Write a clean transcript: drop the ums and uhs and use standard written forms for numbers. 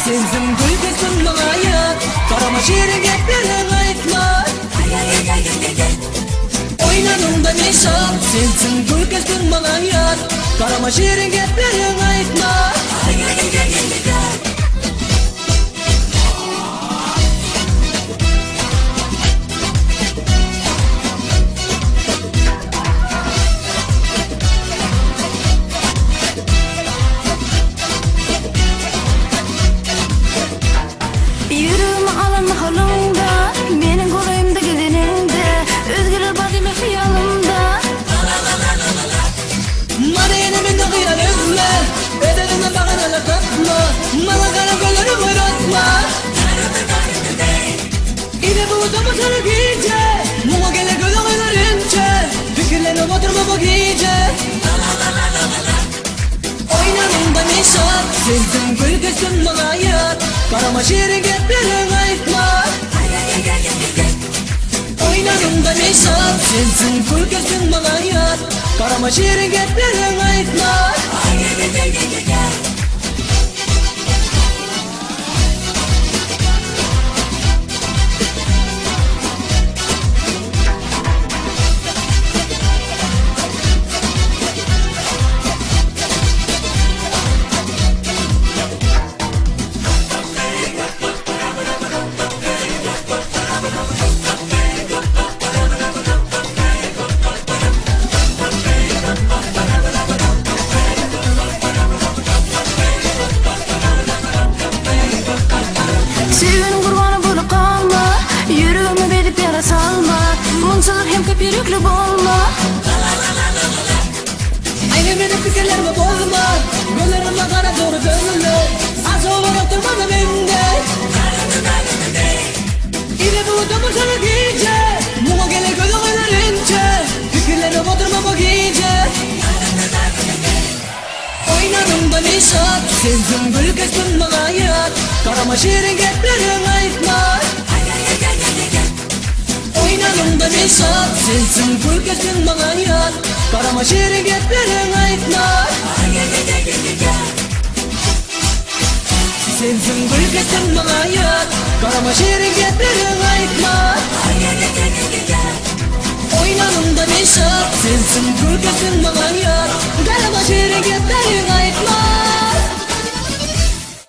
Sensin gülkesin mağaya Karama şirin geplerin aytma Oynanımda nişan Sensin gülkesin mağaya Karama şirin geplerin aytma Yürüme alın halımda Benim kolayımda gelinimde Özgürler badime hıyalımda Marayını beni kıyan üzme Bedelime bakana katma Mala kara gölleri vıratma İle bu utamı sana giyce Muğa gele gölü gölerince Fikirlerine batırma bak iyice Oynanımda nişan Sensin gülkesin mağayat Karama şirin geplerin aytma Oynanımda nişan Sensin gülkesin mağayat Karama şirin geplerin aytma Sevginin kurbanı bulup kalma Yürüme verip yara salma Munçalar hem köp yürekli bolma Aynı benim fikirlerime bozma Göllerime kara doğru dönme Az olarak durmana bende İle bu utamı sana giyce Muğa gele gölü gölerince Fikirlerine batırma bak iyice Oynanımda nişan Sensin gülkesin mağayat Karama şirin geplerin aytma Oynanımda nişan Sensin gülkesin mağayat Karama şirin geplerin aytma Sensin gülkesin mağayat Karama şirin geplerin aytma Oynanımda nişan Sensin gülkesin mağayat Karama şirin geplerin